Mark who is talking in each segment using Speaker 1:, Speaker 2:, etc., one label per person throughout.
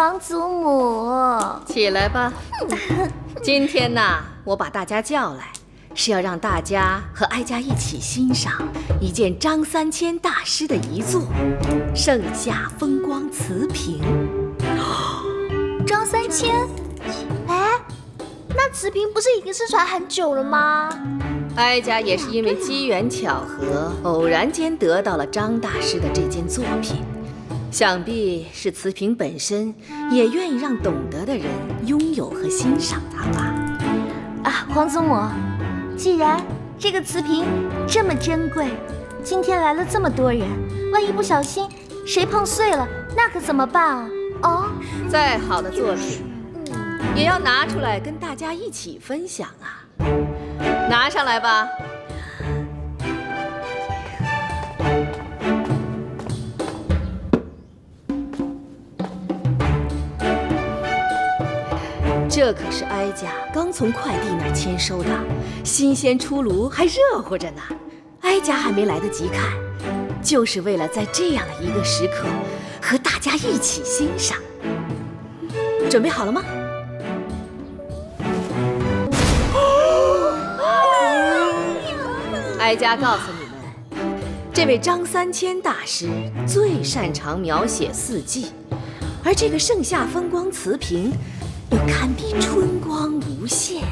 Speaker 1: 皇祖母，
Speaker 2: 起来吧。今天呢，我把大家叫来，是要让大家和哀家一起欣赏一件张三千大师的遗作《盛夏风光瓷瓶》。
Speaker 1: 张三千？哎，那瓷瓶不是已经失传很久了吗？
Speaker 2: 哀家也是因为机缘巧合，偶然间得到了张大师的这件作品。想必是瓷瓶本身也愿意让懂得的人拥有和欣赏它吧。
Speaker 1: 啊，皇祖母，既然这个瓷瓶这么珍贵，今天来了这么多人，万一不小心谁碰碎了，那可怎么办啊？哦，
Speaker 2: 再好的作品，也要拿出来跟大家一起分享啊！拿上来吧。这可是哀家刚从快递那儿签收的，新鲜出炉，还热乎着呢。哀家还没来得及看，就是为了在这样的一个时刻和大家一起欣赏。准备好了吗？哀家告诉你们，这位张三千大师最擅长描写四季，而这个盛夏风光瓷瓶又堪比春光无限。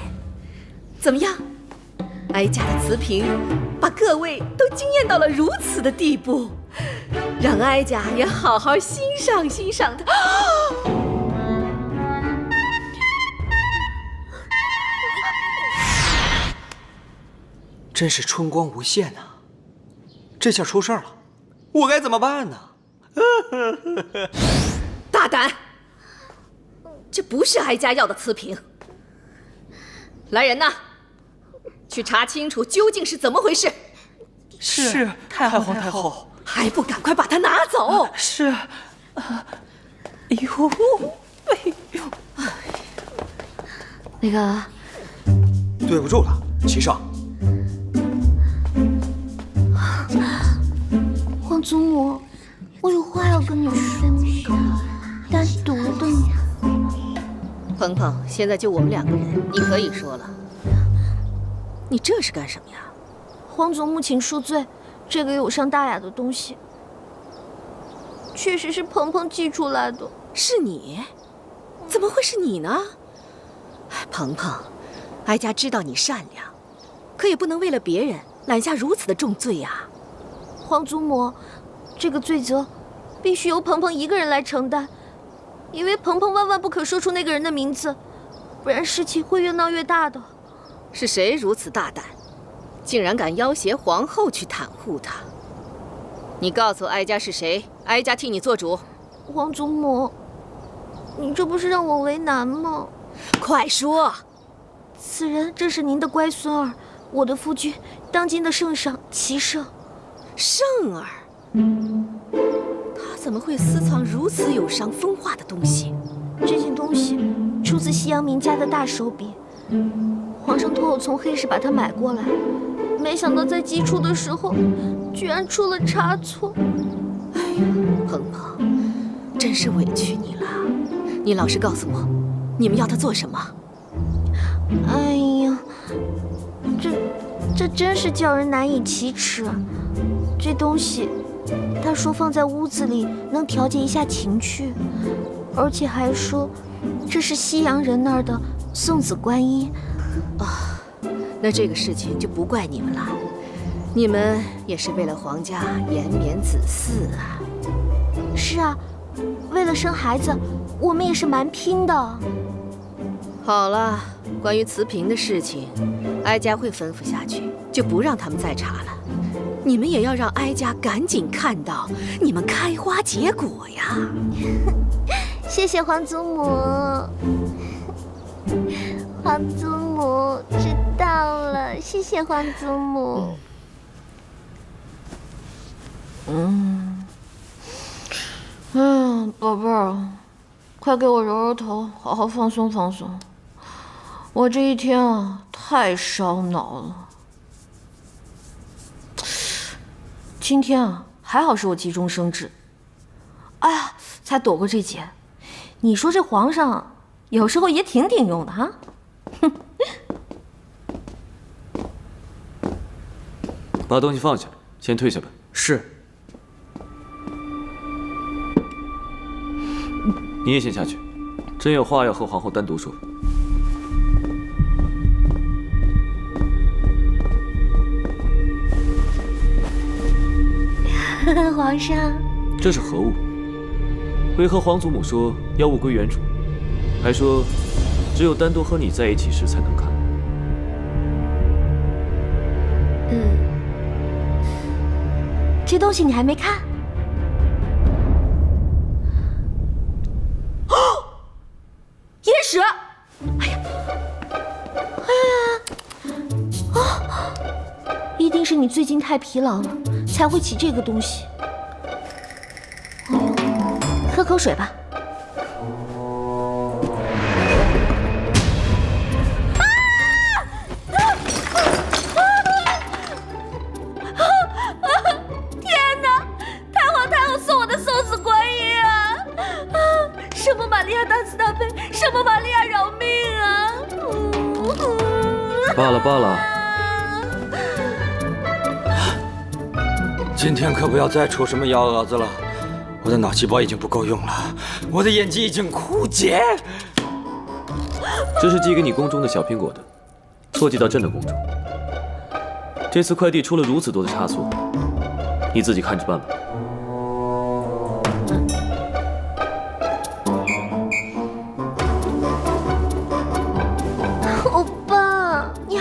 Speaker 2: 怎么样，哀家的瓷瓶把各位都惊艳到了如此的地步，让哀家也好好欣赏欣赏它。
Speaker 3: 真是春光无限呐！这下出事儿了，我该怎么办呢？
Speaker 2: 大胆！这不是哀家要的瓷瓶。来人呐，去查清楚究竟是怎么回事。
Speaker 3: 是太皇太后，
Speaker 2: 还不赶快把它拿走！
Speaker 3: 是。哎呦，哎呦，
Speaker 1: 那个，
Speaker 3: 对不住了，齐少。
Speaker 1: 皇祖母，我有话要跟你说，单独的。
Speaker 2: 鹏鹏，现在就我们两个人，你可以说了。你这是干什么呀？
Speaker 1: 皇祖母，请恕罪，这个有伤大雅的东西，确实是鹏鹏寄出来的。
Speaker 2: 是你？怎么会是你呢？鹏鹏，哀家知道你善良，可也不能为了别人揽下如此的重罪呀。
Speaker 1: 皇祖母，这个罪责必须由鹏鹏一个人来承担，因为鹏鹏万万不可说出那个人的名字，不然事情会越闹越大的。
Speaker 2: 是谁如此大胆，竟然敢要挟皇后去袒护他？你告诉哀家是谁，哀家替你做主。
Speaker 1: 皇祖母，你这不是让我为难吗？
Speaker 2: 快说！
Speaker 1: 此人正是您的乖孙儿，我的夫君，当今的圣上齐胜。
Speaker 2: 圣儿，他怎么会私藏如此有伤风化的东西？
Speaker 1: 这件东西出自西洋名家的大手笔，皇上托我从黑市把它买过来，没想到在寄出的时候，居然出了差错。
Speaker 2: 哎呀，鹏鹏，真是委屈你了。你老实告诉我，你们要他做什么？
Speaker 1: 哎呀，这真是叫人难以启齿。这东西，他说放在屋子里能调节一下情趣，而且还说这是西洋人那儿的送子观音。
Speaker 2: 啊，那这个事情就不怪你们了，你们也是为了皇家延绵子嗣啊。
Speaker 1: 是啊，为了生孩子，我们也是蛮拼的。
Speaker 2: 好了，关于瓷瓶的事情，哀家会吩咐下去，就不让他们再查了。你们也要让哀家赶紧看到你们开花结果呀！
Speaker 1: 谢谢皇祖母。皇祖母知道了，谢谢皇祖母。宝贝儿，快给我揉揉头，好好放松放松。我这一天啊，太烧脑了。今天啊，还好是我急中生智。哎呀，才躲过这劫。你说这皇上有时候也挺顶用的哈。
Speaker 4: 把东西放下，先退下吧。
Speaker 3: 是。
Speaker 4: 你也先下去，朕有话要和皇后单独说。
Speaker 1: 皇上，
Speaker 4: 这是何物？为何皇祖母说要物归原主，还说只有单独和你在一起时才能看？
Speaker 1: 这东西你还没看？哦，野史！哎呀，一定是你最近太疲劳了，才会起这个东西。哎呦，喝口水吧。
Speaker 4: 罢了罢了，
Speaker 3: 今天可不要再出什么幺蛾子了，我的脑细胞已经不够用了，我的眼睛已经枯竭。
Speaker 4: 这是寄给你宫中的小苹果的，错寄到朕的宫中。这次快递出了如此多的差错，你自己看着办吧。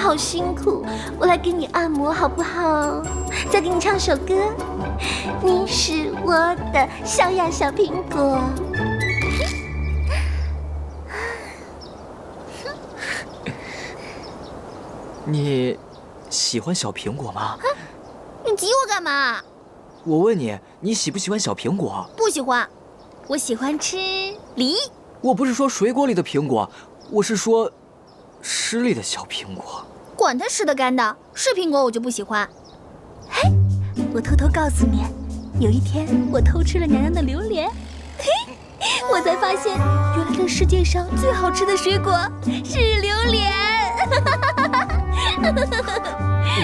Speaker 1: 好辛苦，我来给你按摩好不好？再给你唱首歌。你是我的小呀小苹果。
Speaker 5: 你喜欢小苹果吗？
Speaker 6: 你挤我干嘛？
Speaker 5: 我问你，你喜不喜欢小苹果？
Speaker 6: 不喜欢，我喜欢吃梨。
Speaker 5: 我不是说水果里的苹果，我是说诗里的小苹果。
Speaker 6: 管它湿的干的，是苹果我就不喜欢。嘿，我偷偷告诉你，有一天我偷吃了娘娘的榴莲，嘿，我才发现原来这世界上最好吃的水果是榴莲。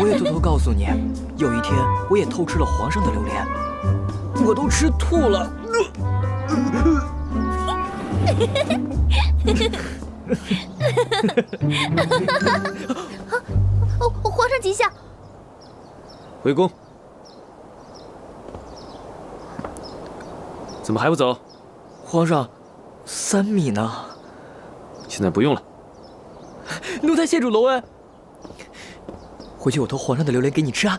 Speaker 5: 我也偷偷告诉你，有一天我也偷吃了皇上的榴莲，我都吃吐了。
Speaker 6: 皇上吉祥。
Speaker 4: 回宫。怎么还不走？
Speaker 5: 皇上，3米呢？
Speaker 4: 现在不用了。
Speaker 5: 奴才谢主隆恩。回去我偷皇上的榴莲给你吃啊。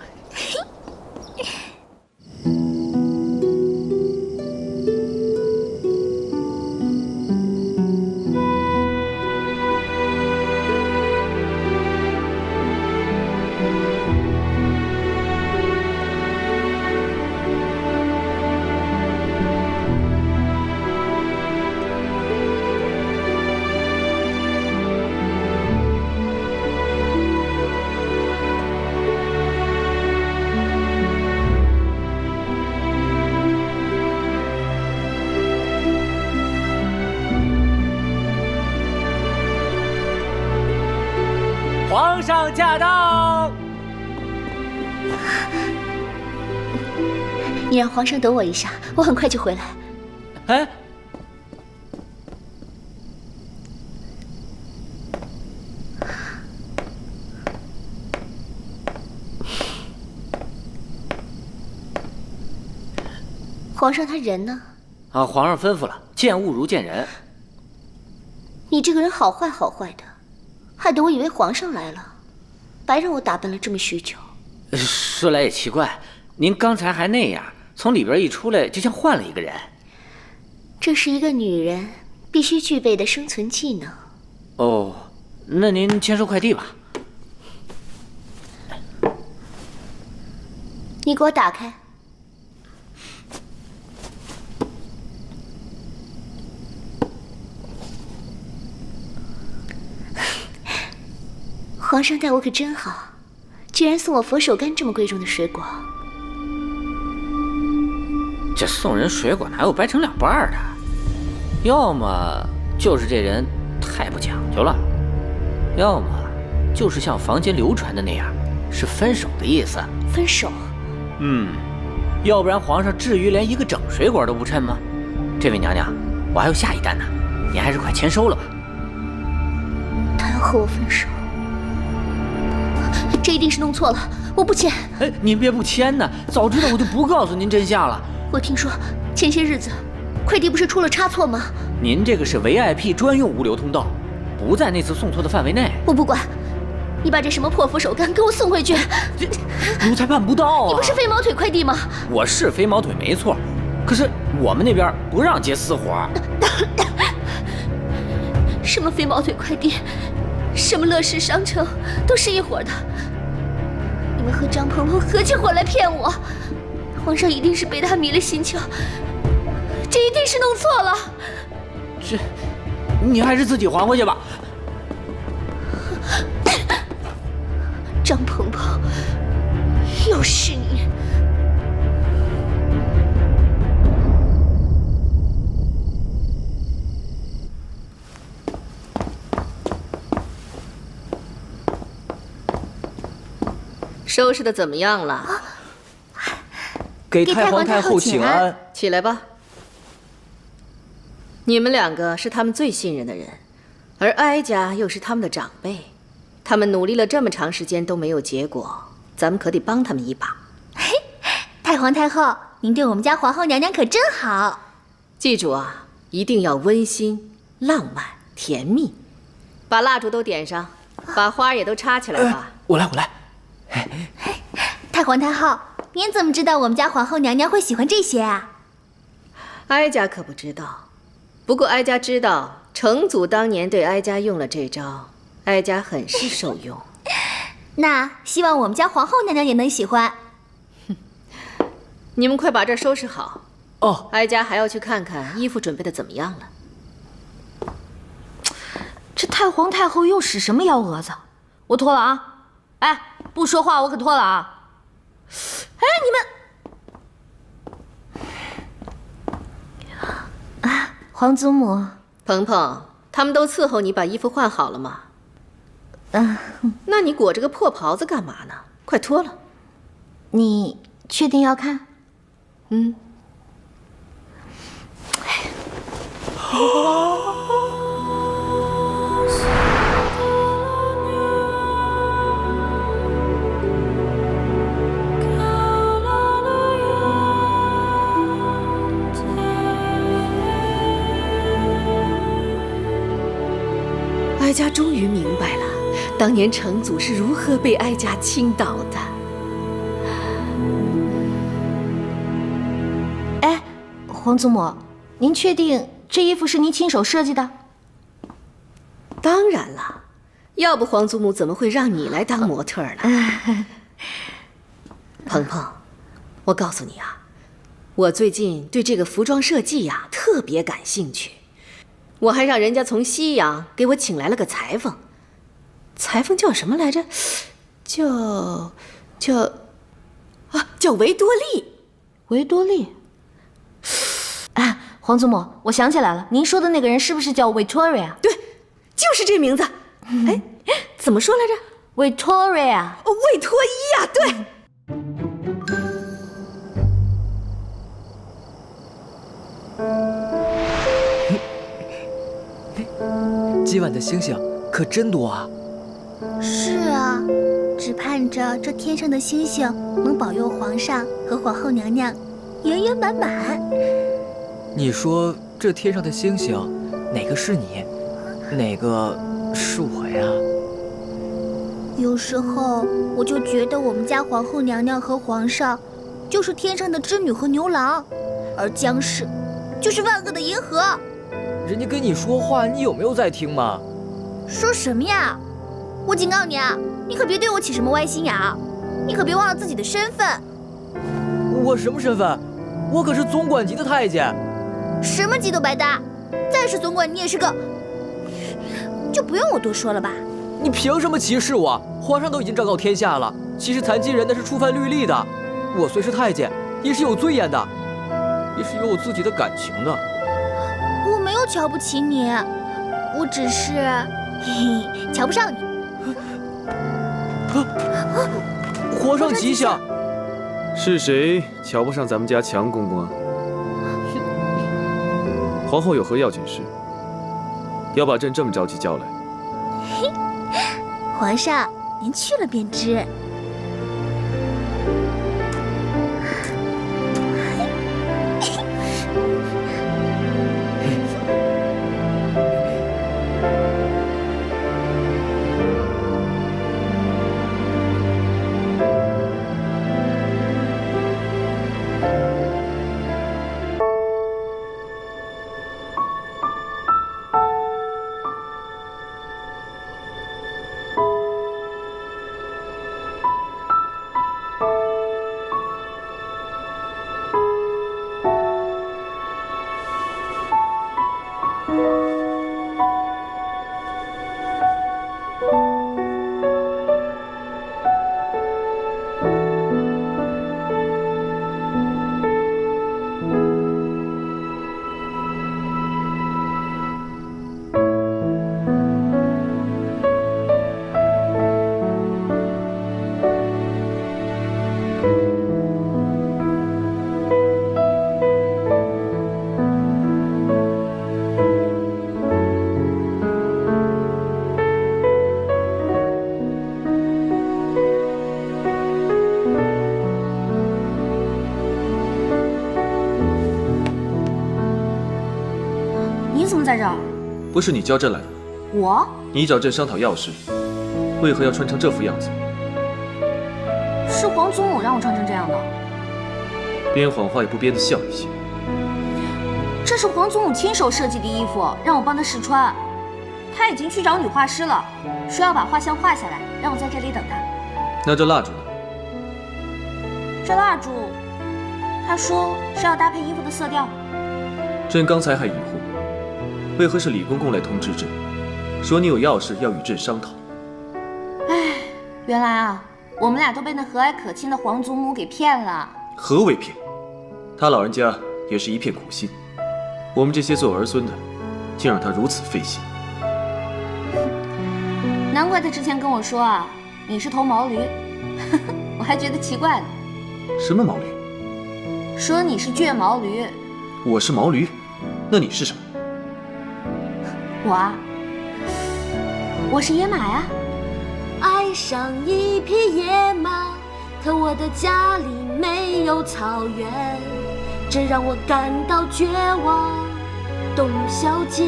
Speaker 7: 皇上驾到！
Speaker 6: 你让皇上等我一下，我很快就回来。
Speaker 7: 哎，
Speaker 6: 皇上他人呢？
Speaker 7: 啊，皇上吩咐了，见物如见人。
Speaker 6: 你这个人好坏好坏的，害得我以为皇上来了，白让我打扮了这么许久。
Speaker 7: 说来也奇怪，您刚才还那样，从里边一出来，就像换了一个人。
Speaker 6: 这是一个女人必须具备的生存技能。
Speaker 7: 哦，那您签收快递吧。
Speaker 6: 你给我打开。皇上待我可真好，居然送我佛手柑这么贵重的水果。
Speaker 7: 这送人水果哪有掰成2半的？要么就是这人太不讲究了，要么就是像坊间流传的那样，是分手的意思。
Speaker 2: 分手？
Speaker 7: 要不然皇上至于连一个整水果都不趁吗？这位娘娘，我还有下一单呢，您还是快签收了吧。
Speaker 6: 他要和我分手，这一定是弄错了，我不签。
Speaker 7: 哎，您别不签呢，早知道我就不告诉您真相了。
Speaker 6: 我听说前些日子快递不是出了差错吗？
Speaker 7: 您这个是 VIP 专用物流通道，不在那次送错的范围内。
Speaker 6: 我不管，你把这什么破釜手干给我送回去！
Speaker 7: 奴才办不到啊！
Speaker 6: 你不是飞毛腿快递吗？
Speaker 7: 我是飞毛腿没错，可是我们那边不让接私活。
Speaker 6: 什么飞毛腿快递，什么乐视商城，都是一伙的。你们和张鹏鹏合起伙来骗我，皇上一定是被他迷了心窍，这一定是弄错了。
Speaker 7: 你还是自己还回去吧。
Speaker 6: 张鹏鹏，又是你！
Speaker 2: 收拾的怎么样了？
Speaker 5: 给太皇太后请安。
Speaker 2: 起来吧。你们两个是他们最信任的人，而哀家又是他们的长辈，他们努力了这么长时间都没有结果，咱们可得帮他们一把。
Speaker 6: 嘿，太皇太后，您对我们家皇后娘娘可真好。
Speaker 2: 记住啊，一定要温馨、浪漫、甜蜜。把蜡烛都点上，把花也都插起来吧。
Speaker 5: 我来。
Speaker 6: 太皇太后，您怎么知道我们家皇后娘娘会喜欢这些啊？
Speaker 2: 哀家可不知道，不过哀家知道成祖当年对哀家用了这招，哀家很是受用。
Speaker 6: 那希望我们家皇后娘娘也能喜欢。
Speaker 2: 你们快把这儿收拾好。
Speaker 5: 哦，
Speaker 2: 哀家还要去看看衣服准备的怎么样了。
Speaker 1: 这太皇太后又使什么幺蛾子？我脱了啊！哎，不说话我可脱了啊！哎，你们啊，皇祖母，
Speaker 2: 鹏鹏，他们都伺候你把衣服换好了吗？那你裹着个破袍子干嘛呢？快脱了。
Speaker 1: 你确定要看？
Speaker 2: 哀家终于明白了，当年成祖是如何被哀家倾倒的。
Speaker 1: 哎，皇祖母，您确定这衣服是您亲手设计的？
Speaker 2: 当然了，要不皇祖母怎么会让你来当模特呢？鹏鹏，我告诉你啊，我最近对这个服装设计呀特别感兴趣。我还让人家从西洋给我请来了个裁缝，裁缝叫什么来着？叫维多利。
Speaker 1: 维多利。啊，皇祖母，我想起来了，您说的那个人是不是叫 Victoria？
Speaker 2: 对，就是这名字。哎，怎么说来着
Speaker 1: ？Victoria。
Speaker 2: 哦，魏托伊呀，对。
Speaker 5: 今晚的星星可真多啊！
Speaker 6: 是啊，只盼着这天上的星星能保佑皇上和皇后娘娘圆圆满满。
Speaker 5: 你说这天上的星星，哪个是你，哪个是我呀？
Speaker 6: 有时候我就觉得我们家皇后娘娘和皇上就是天上的织女和牛郎，而姜氏就是万恶的银河。
Speaker 5: 人家跟你说话，你有没有在听吗？
Speaker 6: 说什么呀？我警告你啊，你可别对我起什么歪心眼儿，你可别忘了自己的身份。
Speaker 5: 我什么身份？我可是总管级的太监。
Speaker 6: 什么级都白搭，再是总管你也是个……就不用我多说了吧？
Speaker 5: 你凭什么歧视我？皇上都已经昭告天下了，歧视残疾人那是触犯律例的。我虽是太监，也是有尊严的，也是有我自己的感情的。
Speaker 6: 没有瞧不起你，我只是嘿嘿瞧不上你。
Speaker 5: 皇上吉祥！
Speaker 4: 是谁瞧不上咱们家强公公啊？皇后有何要紧事？要把朕这么着急叫来？
Speaker 6: 皇上，您去了便知。
Speaker 8: 你怎么在这儿？
Speaker 4: 不是你叫朕来的？
Speaker 8: 我？
Speaker 4: 你找朕商讨要事，为何要穿成这副样子？
Speaker 8: 是皇祖母让我穿成这样的。
Speaker 4: 编谎话也不编得像一些。
Speaker 8: 这是皇祖母亲手设计的衣服，让我帮她试穿。她已经去找女画师了，说要把画像画下来，让我在这里等她。
Speaker 4: 那这蜡烛呢？
Speaker 8: 这蜡烛，她说是要搭配衣服的色调。
Speaker 4: 朕刚才还疑惑，为何是李公公来通知朕，说你有要事要与朕商讨？
Speaker 8: 唉，原来啊，我们俩都被那和蔼可亲的皇祖母给骗了。
Speaker 4: 何为骗？他老人家也是一片苦心，我们这些做儿孙的，竟让他如此费心。
Speaker 8: 难怪他之前跟我说啊，你是头毛驴，我还觉得奇怪呢。
Speaker 4: 什么毛驴？
Speaker 8: 说你是倔毛驴。
Speaker 4: 我是毛驴，那你是什么？
Speaker 8: 我啊，我是野马呀。
Speaker 1: 爱上一匹野马，可我的家里没有草原，这让我感到绝望。董小姐，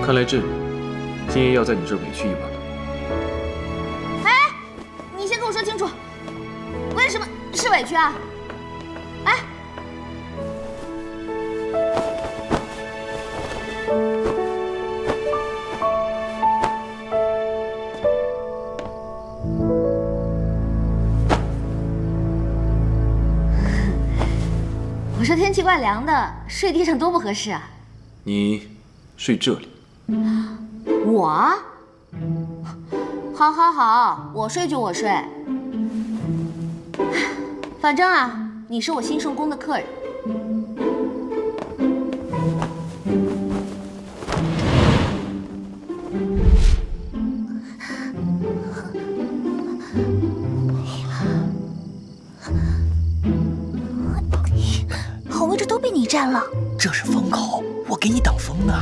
Speaker 4: 看来朕今夜要在你这儿委屈一晚了。
Speaker 8: 哎，你先跟我说清楚，为什么是委屈啊？哎。我说天气怪凉的，睡地上多不合适啊！
Speaker 4: 你睡这里？
Speaker 8: 我？好，好，好，我睡就我睡。反正啊，你是我兴圣宫的客人。
Speaker 6: 好位置都被你占了。
Speaker 5: 这是风口，我给你挡风呢。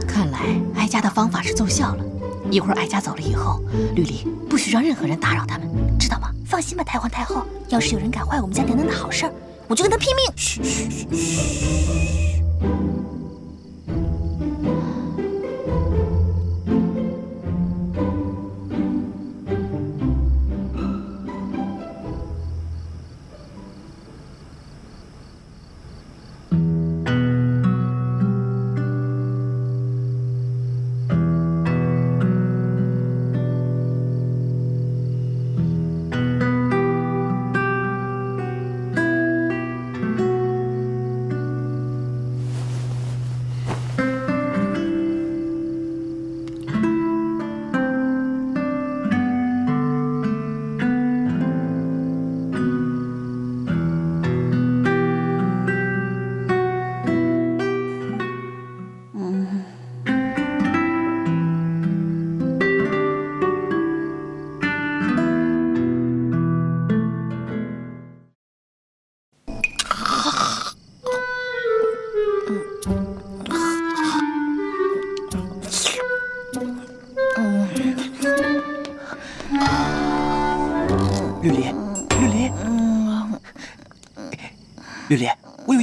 Speaker 9: 看来哀家的方法是奏效了。一会儿哀家走了以后，绿篱不许让任何人打扰他们，知道吗？
Speaker 6: 放心吧，太皇太后，要是有人敢坏我们家娘娘的好事儿，我就跟他拼命。
Speaker 5: 嘘嘘嘘。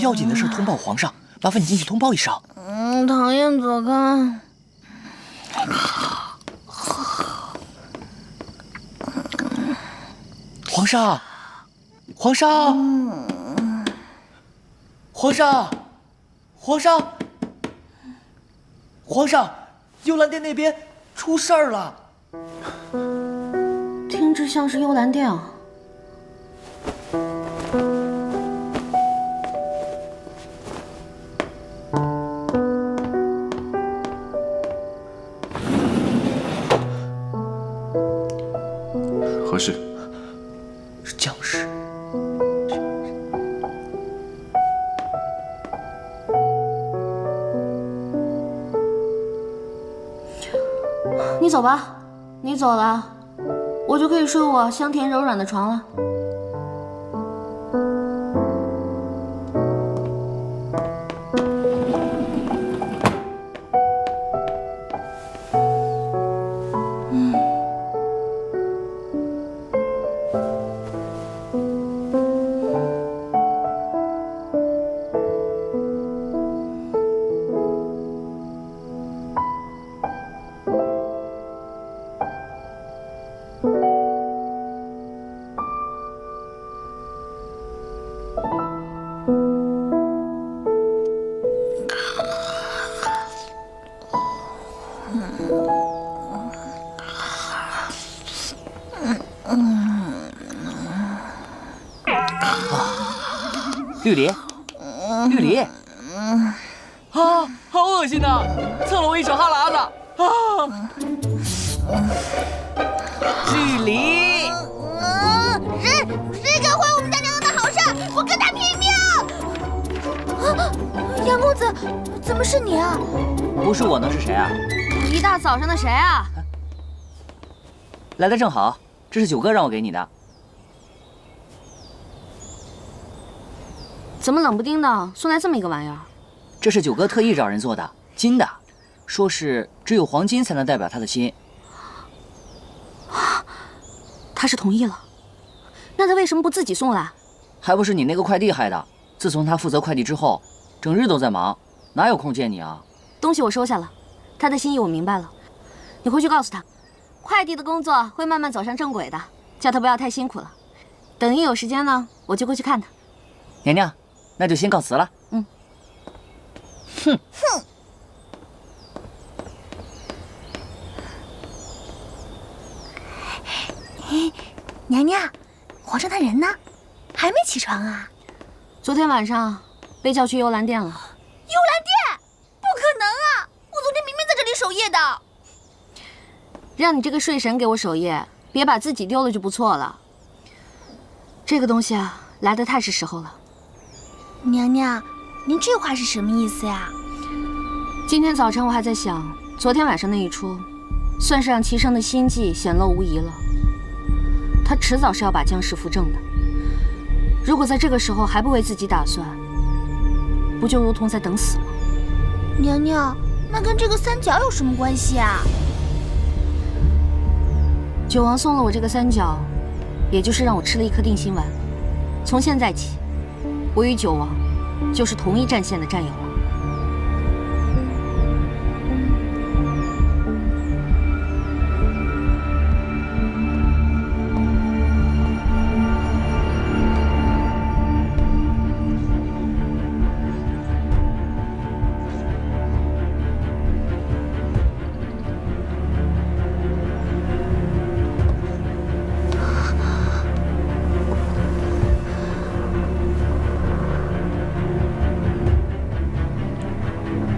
Speaker 5: 要紧的事通报皇上，麻烦你进去通报一声。
Speaker 1: 讨厌，走开。
Speaker 5: 皇上，皇上，皇上，皇上，皇上，幽兰殿那边出事儿了。
Speaker 8: 听着像是幽兰殿啊。
Speaker 4: 何事？
Speaker 5: 是僵尸。
Speaker 8: 你走吧，你走了，我就可以睡我香甜柔软的床了。
Speaker 5: 绿篱，绿篱，啊，好恶心呐！蹭了我一手哈喇子啊！绿篱，
Speaker 6: 谁敢坏我们家娘娘的好事，我跟他拼命！杨公子，怎么是你啊？
Speaker 5: 不是我能是谁啊？
Speaker 8: 一大早上的谁啊？
Speaker 5: 来的正好，这是九哥让我给你的。
Speaker 8: 怎么冷不丁的送来这么一个玩意儿？
Speaker 5: 这是九哥特意找人做的，金的，说是只有黄金才能代表他的心。
Speaker 8: 他是同意了，那他为什么不自己送来？
Speaker 5: 还不是你那个快递害的。自从他负责快递之后，整日都在忙，哪有空见你啊？
Speaker 8: 东西我收下了，他的心意我明白了。你回去告诉他，快递的工作会慢慢走上正轨的，叫他不要太辛苦了。等一有时间呢，我就过去看他。
Speaker 5: 娘娘，那就先告辞了。
Speaker 8: 嗯。
Speaker 6: 哼。娘娘，皇上他人呢？还没起床啊？
Speaker 8: 昨天晚上被叫去幽兰殿了。幽兰
Speaker 6: 殿？不可能啊！我昨天明明在这里守夜的。
Speaker 8: 让你这个睡神给我守夜，别把自己丢了就不错了。这个东西啊，来得太是时候了。
Speaker 6: 娘娘，您这话是什么意思呀？
Speaker 8: 今天早晨我还在想，昨天晚上那一出，算是让齐生的心计显露无遗了。他迟早是要把江氏扶正的。如果在这个时候还不为自己打算，不就如同在等死吗？
Speaker 6: 娘娘，那跟这个三角有什么关系啊？
Speaker 8: 九王送了我这个三角，也就是让我吃了一颗定心丸。从现在起，我与九王就是同一战线的战友了。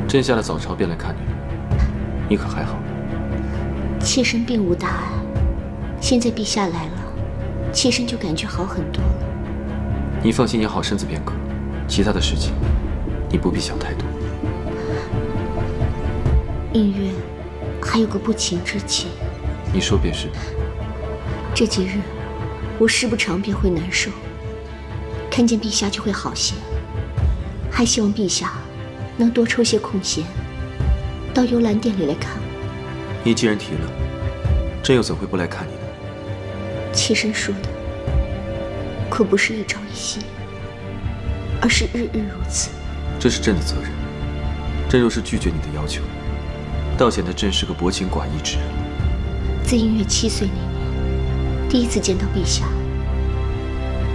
Speaker 4: 朕下了早朝便来看你，你可还好？
Speaker 10: 妾身并无大碍，现在陛下来了，妾身就感觉好很多了。
Speaker 4: 你放心养好身子便可，其他的事情你不必想太多。
Speaker 10: 隐约还有个不情之请。
Speaker 4: 你说便是。
Speaker 10: 这几日我事不长便会难受，看见陛下就会好些，还希望陛下能多抽些空闲，到幽兰殿里来看我。
Speaker 4: 你既然提了，朕又怎会不来看你呢？
Speaker 10: 妾身说的可不是一朝一夕。而是日日如此。
Speaker 4: 这是朕的责任。朕若是拒绝你的要求，倒显得朕是个薄情寡义之人。
Speaker 10: 自音乐7岁那年，第一次见到陛下，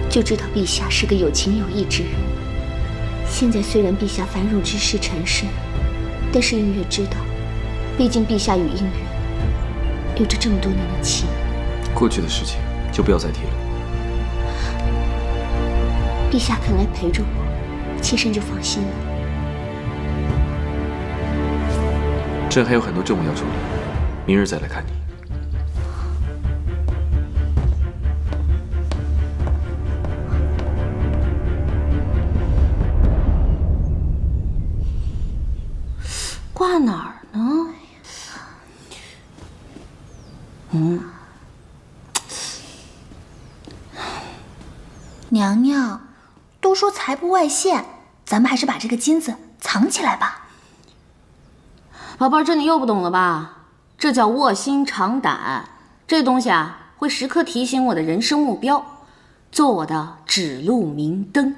Speaker 10: 就知道陛下是个有情有义之人。现在虽然陛下繁荣之事缠身，但是音乐知道，毕竟陛下与音乐有着这么多年的情。
Speaker 4: 过去的事情就不要再提了。
Speaker 10: 陛下肯来陪着我，妾身就放心了。
Speaker 4: 朕还有很多政务要处理，明日再来看你。
Speaker 8: 挂哪儿呢？
Speaker 6: 娘娘，都说财不外泄，咱们还是把这个金子藏起来吧。
Speaker 8: 宝贝儿，这你又不懂了吧？这叫卧薪尝胆。这东西啊，会时刻提醒我的人生目标，做我的指路明灯。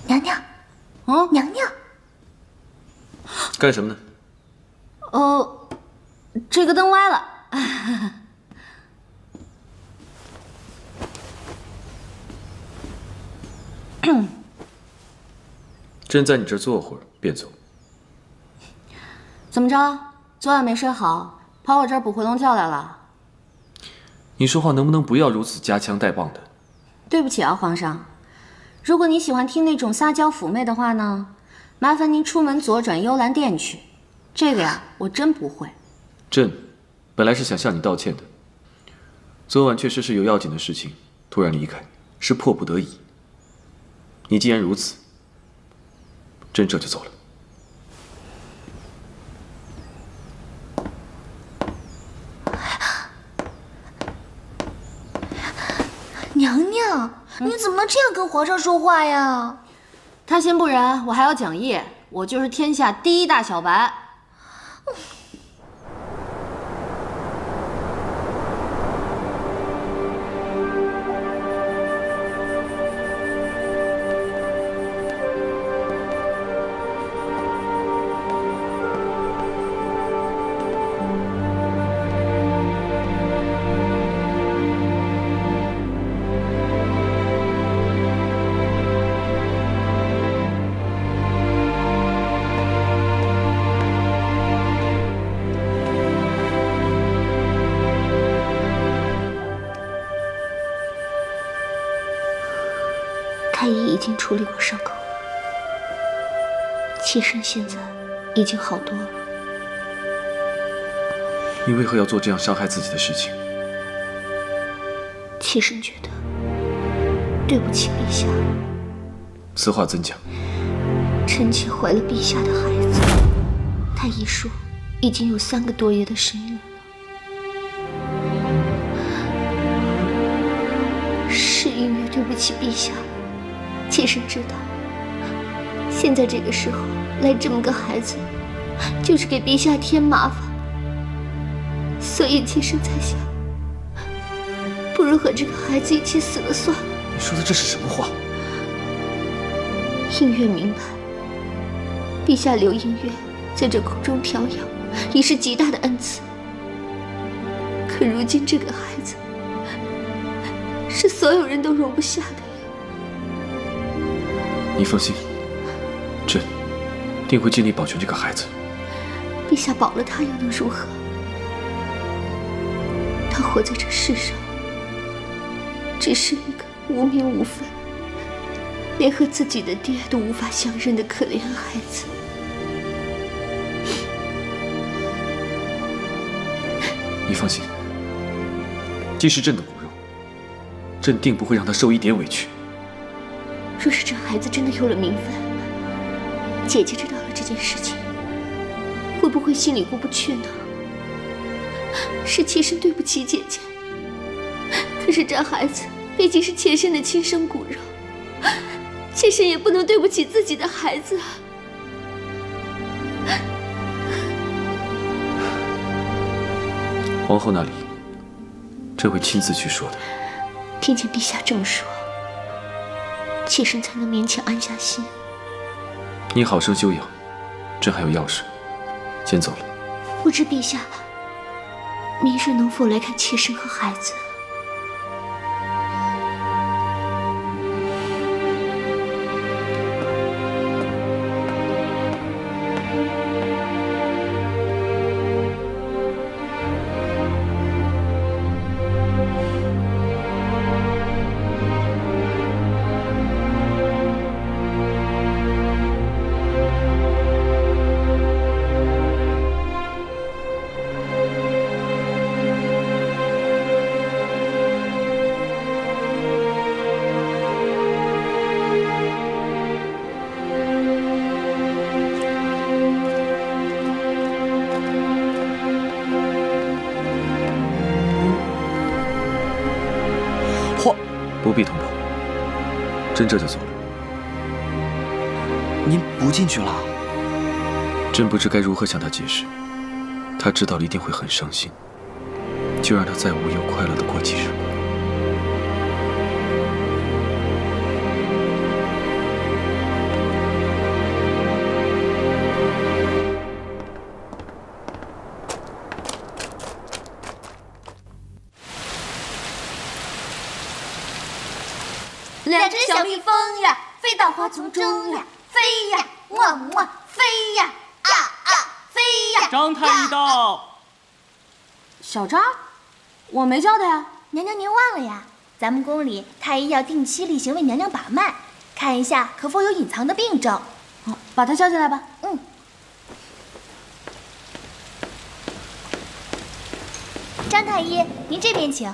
Speaker 6: 娘娘，娘娘，
Speaker 4: 干什么呢？
Speaker 8: 这个灯歪了。
Speaker 4: 朕在你这儿坐会儿便走。
Speaker 8: 怎么着？昨晚没睡好，跑我这儿补回笼觉来了？
Speaker 4: 你说话能不能不要如此夹枪带棒的？
Speaker 8: 对不起啊，皇上。如果你喜欢听那种撒娇妩媚的话呢，麻烦您出门左转幽兰殿去。这个呀，我真不会。
Speaker 4: 朕本来是想向你道歉的，昨晚确实是有要紧的事情，突然离开，是迫不得已。你既然如此，朕这就走了。
Speaker 6: 娘娘，你怎么能这样跟皇上说话呀？
Speaker 8: 他先不然，我还要讲义，我就是天下第一大小白。
Speaker 10: 太医已经处理过伤口了，妾身现在已经好多了。
Speaker 4: 你为何要做这样伤害自己的事情？
Speaker 10: 妾身觉得对不起陛下。
Speaker 4: 此话怎讲？
Speaker 10: 臣妾怀了陛下的孩子，太医说已经有3个多月的身孕了。是因为对不起陛下，妾身知道，现在这个时候来这么个孩子，就是给陛下添麻烦，所以妾身才想，不如和这个孩子一起死了算了。
Speaker 4: 你说的这是什么话？
Speaker 10: 音乐明白，陛下留音乐在这空中调养，已是极大的恩赐。可如今这个孩子，是所有人都容不下的呀。
Speaker 4: 你放心，朕定会尽力保全这个孩子。
Speaker 10: 陛下保了他又能如何？他活在这世上，只是一个无名无分，连和自己的爹都无法相认的可怜孩子。
Speaker 4: 你放心，既是朕的骨肉，朕定不会让他受一点委屈。
Speaker 10: 若是这孩子真的有了名分，姐姐知道了这件事情，会不会心里过不去呢？是妾身对不起姐姐，可是这孩子毕竟是妾身的亲生骨肉，妾身也不能对不起自己的孩子啊。
Speaker 4: 皇后那里，朕朕会亲自去说的。
Speaker 10: 听见陛下这么说，妾身才能勉强安下心。
Speaker 4: 你好生休养，朕还有要事，先走了。
Speaker 10: 不知陛下明日能否来看妾身和孩子？
Speaker 4: 不必通报，朕这就走了。
Speaker 3: 您不进去了？
Speaker 4: 朕不知该如何向他解释，他知道了一定会很伤心，就让他再无忧快乐的过几日吧。
Speaker 6: 两只小蜜蜂呀，飞到花丛中呀，飞呀，么么，飞呀，啊啊，飞呀。
Speaker 5: 张太医到。
Speaker 8: 小张，我没叫他呀。
Speaker 6: 娘娘您忘了呀？咱们宫里太医要定期例行为娘娘把脉，看一下可否有隐藏的病症。
Speaker 8: 好，把他叫进来吧。
Speaker 6: 嗯。张太医，您这边请。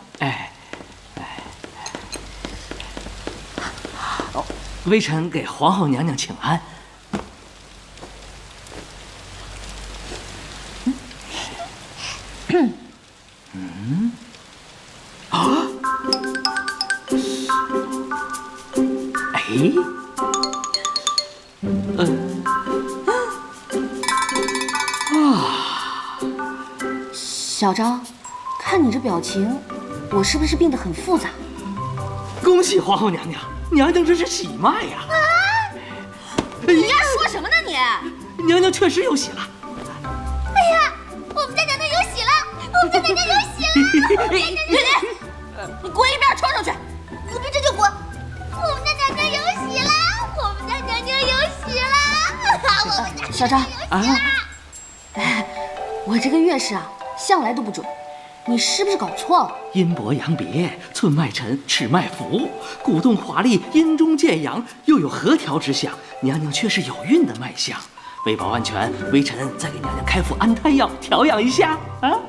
Speaker 5: 微臣给皇后娘娘请安。
Speaker 8: 小张，看你这表情，我是不是病得很复杂？
Speaker 5: 恭喜皇后娘娘，娘娘这是喜脉呀！
Speaker 8: 你丫说什么呢你？
Speaker 5: 娘娘确实有喜了。
Speaker 6: 哎呀，我们家娘娘有喜了！我们家娘娘有喜了！
Speaker 8: 你滚一边，冲上去！
Speaker 6: 我这就滚！我们家娘娘有喜了！我们家娘娘有喜了！我们家
Speaker 8: 小张
Speaker 6: 有喜了！
Speaker 8: 我这个月事啊，向来都不准，你是不是搞错了？
Speaker 5: 阴伯阳别，寸脉沉，尺脉浮，鼓动华丽，阴中见阳，又有和调之象。娘娘却是有孕的脉象，为保安全，微臣再给娘娘开副安胎药调养一下啊。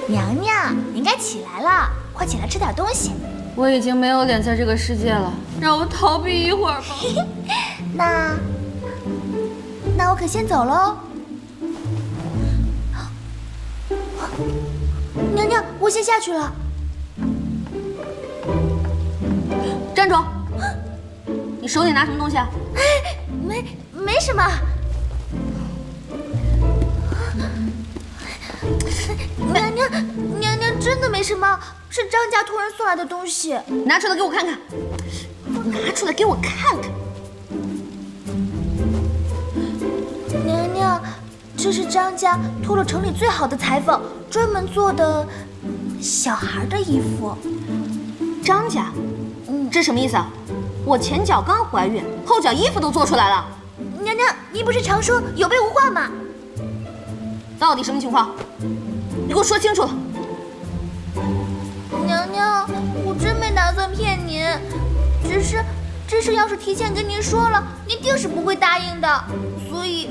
Speaker 6: 娘娘，您该起来了，快起来吃点东西。
Speaker 8: 我已经没有脸在这个世界了，让我逃避一会儿吧。
Speaker 6: 那我可先走喽。娘娘，我先下去了。
Speaker 8: 站住！你手里拿什么东西啊？
Speaker 6: 没什么。娘娘真的没什么，是张家突然送来的东西。
Speaker 8: 拿出来给我看看，拿出来给我看看。
Speaker 6: 娘娘，这是张家托了城里最好的裁缝专门做的小孩的衣服。
Speaker 8: 张家，这什么意思啊？我前脚刚怀孕，后脚衣服都做出来了。
Speaker 6: 娘娘，您不是常说有备无患吗？
Speaker 8: 到底什么情况？你给我说清楚了。
Speaker 6: 娘娘，我真没打算骗您，只是要是提前跟您说了，您定是不会答应的，所以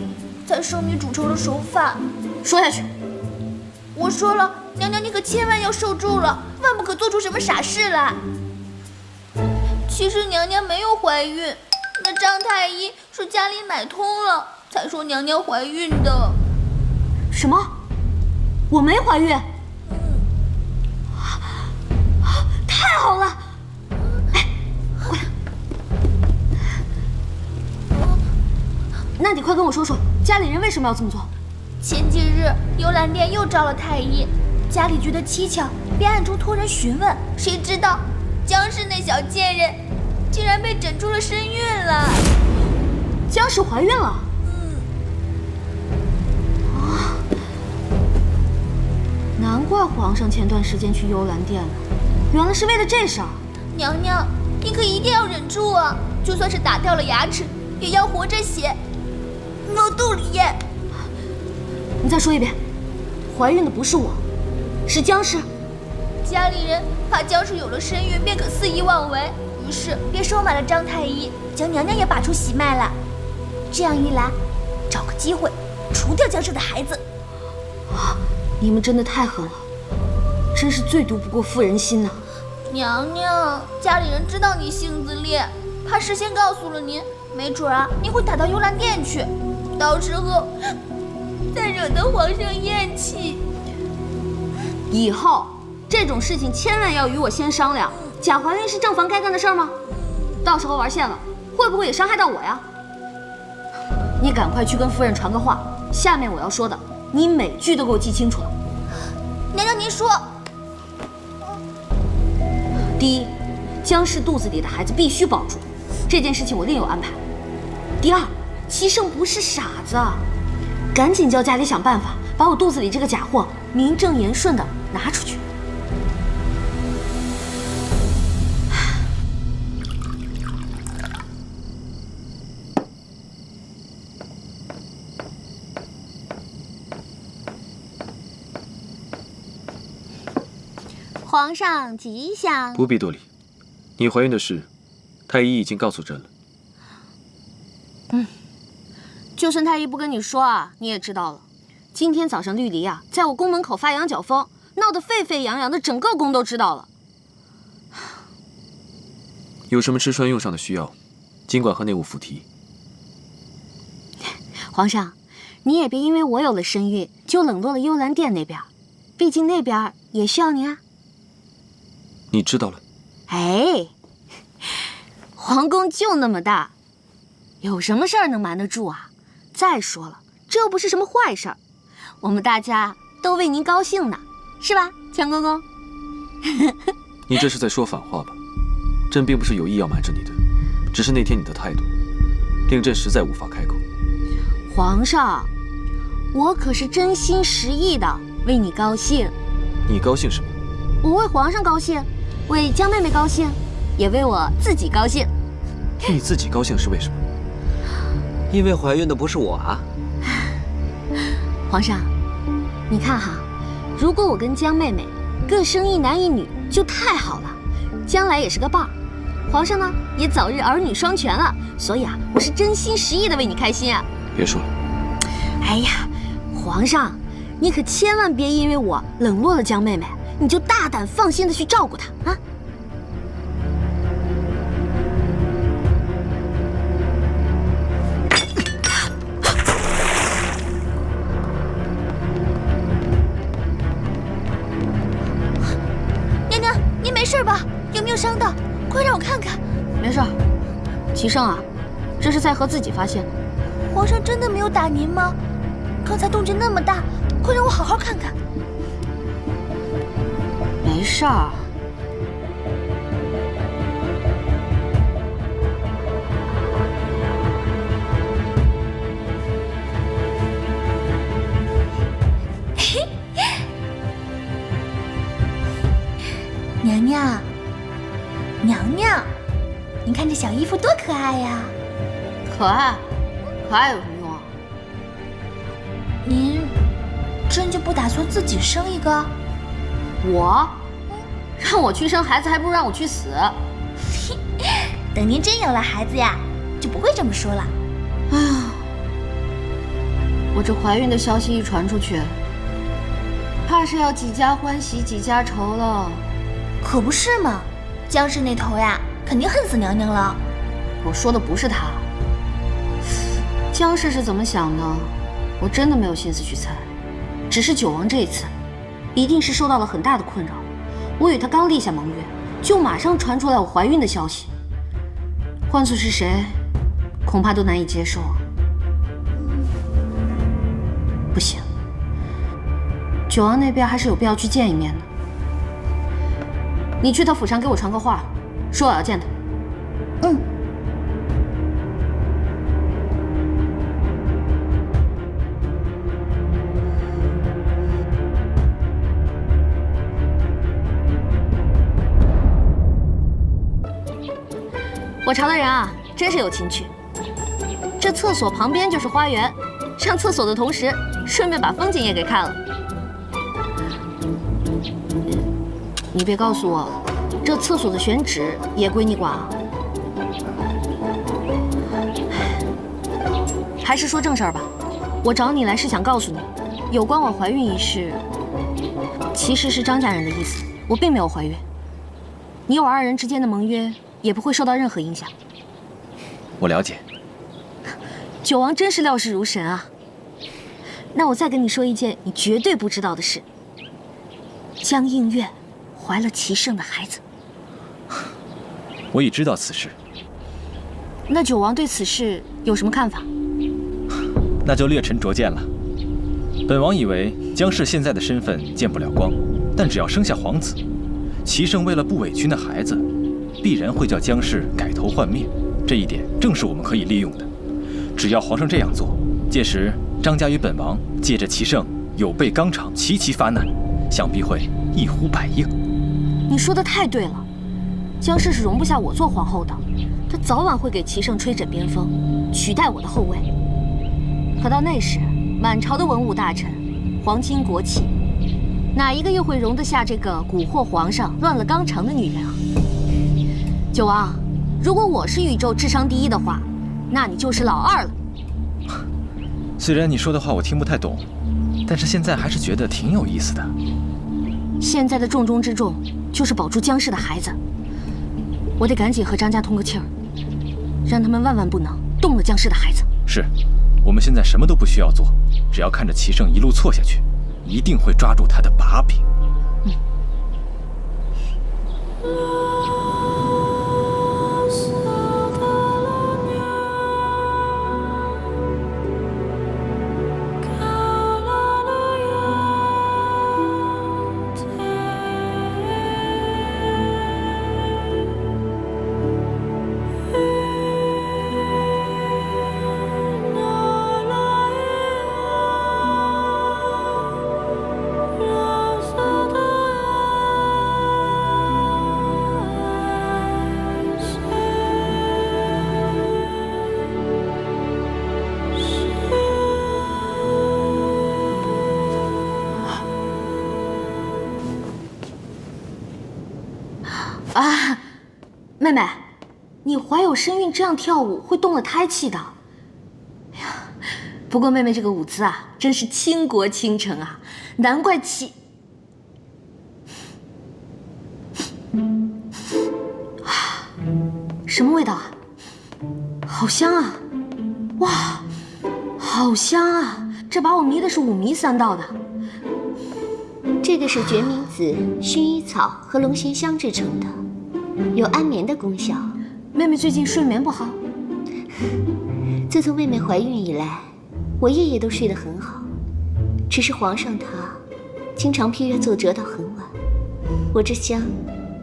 Speaker 6: 才生米煮成了熟饭。
Speaker 8: 说下去。
Speaker 6: 我说了，娘娘你可千万要受住了，万不可做出什么傻事来。其实娘娘没有怀孕，那张太医是家里买通了，才说娘娘怀孕的。
Speaker 8: 什么？我没怀孕。太好了！哎，过来。那你快跟我说说，家里人为什么要这么做？
Speaker 6: 前几日幽兰殿又招了太医，家里觉得蹊跷，便暗中托人询问，谁知道江氏那小贱人竟然被诊出了身孕了。
Speaker 8: 江氏怀孕了？难怪皇上前段时间去幽兰殿了，原来是为了这事儿。
Speaker 6: 娘娘，你可一定要忍住啊！就算是打掉了牙齿，也要活着写。我肚里咽。
Speaker 8: 你再说一遍，怀孕的不是我，是江氏。
Speaker 6: 家里人怕江氏有了身孕便可肆意妄为，于是便收买了张太医，将娘娘也把出喜脉了。这样一来，找个机会除掉江氏的孩子。
Speaker 8: 你们真的太狠了，真是最毒不过妇人心呐！
Speaker 6: 娘娘，家里人知道你性子烈，怕事先告诉了您，没准啊您会打到幽兰殿去，到时候再惹得皇上厌弃。
Speaker 8: 以后这种事情千万要与我先商量。假怀孕是正房该干的事儿吗？到时候玩线了，会不会也伤害到我呀？你赶快去跟夫人传个话，下面我要说的，你每句都给我记清楚了。
Speaker 6: 娘娘您说。
Speaker 8: 第一，江氏肚子里的孩子必须保住，这件事情我另有安排。第二，齐胜不是傻子，赶紧叫家里想办法，把我肚子里这个假货名正言顺的拿出去。
Speaker 6: 皇上吉祥。
Speaker 4: 不必多礼，你怀孕的事，太医已经告诉朕了。
Speaker 8: 就算太医不跟你说啊，你也知道了。今天早上绿篱啊，在我宫门口发羊角风，闹得沸沸扬扬的，整个宫都知道了。
Speaker 4: 有什么吃穿用上的需要，尽管和内务府提。
Speaker 8: 皇上，你也别因为我有了身孕，就冷落了幽兰殿那边，毕竟那边也需要您啊。
Speaker 4: 你知道了。
Speaker 8: 哎，皇宫就那么大，有什么事儿能瞒得住啊？再说了，这又不是什么坏事儿，我们大家都为您高兴呢，是吧，强公公？
Speaker 4: 你这是在说反话吧？朕并不是有意要瞒着你的，只是那天你的态度，令朕实在无法开口。
Speaker 8: 皇上，我可是真心实意的为你高兴。
Speaker 4: 你高兴什么？
Speaker 8: 我为皇上高兴，为江妹妹高兴，也为我自己高兴。
Speaker 4: 替你自己高兴是为什么？
Speaker 3: 因为怀孕的不是我啊。
Speaker 8: 皇上，你看哈，如果我跟江妹妹各生一男一女，就太好了，将来也是个伴儿。皇上呢，也早日儿女双全了。所以啊，我是真心实意的为你开心啊。
Speaker 4: 别说了。
Speaker 8: 哎呀，皇上，你可千万别因为我冷落了江妹妹，你就大胆放心的去照顾她啊。
Speaker 6: 娘娘，您没事吧？有没有伤到？快让我看看。
Speaker 8: 没事。齐胜啊，这是在和自己发现。
Speaker 6: 皇上真的没有打您吗？刚才动静那么大，快让我好好看看。
Speaker 8: 没事儿。
Speaker 6: 娘娘，娘娘，您看这小衣服多可爱呀！
Speaker 8: 可爱，可爱有什么用啊？
Speaker 6: 您真就不打算自己生一个？
Speaker 8: 我？让我去生孩子，还不如让我去死。
Speaker 6: 等您真有了孩子呀，就不会这么说了。
Speaker 8: 哎呀，我这怀孕的消息一传出去，怕是要几家欢喜几家愁了。
Speaker 6: 可不是嘛，江氏那头呀，肯定恨死娘娘了。
Speaker 8: 我说的不是他，江氏是怎么想的，我真的没有心思去猜。只是九王这一次一定是受到了很大的困扰。我与他刚立下盟约，就马上传出来我怀孕的消息。换做是谁，恐怕都难以接受啊。不行，九王那边还是有必要去见一面的。你去他府上给我传个话，说我要见他。
Speaker 1: 嗯。
Speaker 8: 我朝的人啊，真是有情趣。这厕所旁边就是花园，上厕所的同时，顺便把风景也给看了。你别告诉我，这厕所的选址也归你管啊？还是说正事儿吧。我找你来是想告诉你，有关我怀孕一事，其实是张家人的意思，我并没有怀孕。你我二人之间的盟约也不会受到任何影响。
Speaker 4: 我了解。
Speaker 8: 九王真是料事如神啊！那我再跟你说一件你绝对不知道的事：江映月怀了齐胜的孩子。
Speaker 4: 我已知道此事。
Speaker 8: 那九王对此事有什么看法？
Speaker 4: 那就略陈拙见了。本王以为江氏现在的身份见不了光，但只要生下皇子，齐胜为了不委屈那孩子，必然会叫江氏改头换面。这一点正是我们可以利用的。只要皇上这样做，届时张家与本王借着齐胜有备纲常，齐齐发难，想必会一呼百应。
Speaker 8: 你说的太对了，江氏是容不下我做皇后的，她早晚会给齐胜吹枕边风，取代我的后位。可到那时，满朝的文武大臣，皇亲国戚，哪一个又会容得下这个蛊惑皇上、乱了纲常的女人啊？九王，如果我是宇宙智商第一的话，那你就是老二了。
Speaker 4: 虽然你说的话我听不太懂，但是现在还是觉得挺有意思的。
Speaker 8: 现在的重中之重就是保住江氏的孩子，我得赶紧和张家通个气儿，让他们万万不能动了江氏的孩子。
Speaker 4: 是，我们现在什么都不需要做，只要看着齐胜一路错下去，一定会抓住他的把柄。
Speaker 8: 啊，妹妹，你怀有身孕这样跳舞会动了胎气的。哎呀，不过妹妹这个舞姿啊，真是倾国倾城啊，难怪齐……什么味道啊？好香啊！哇，好香啊！这把我迷的是五迷三道的。
Speaker 10: 这个是决明子、薰衣草和龙涎香制成的，有安眠的功效。
Speaker 8: 妹妹最近睡眠不好？
Speaker 10: 自从妹妹怀孕以来，我夜夜都睡得很好。只是皇上他经常批阅奏折到很晚，我这香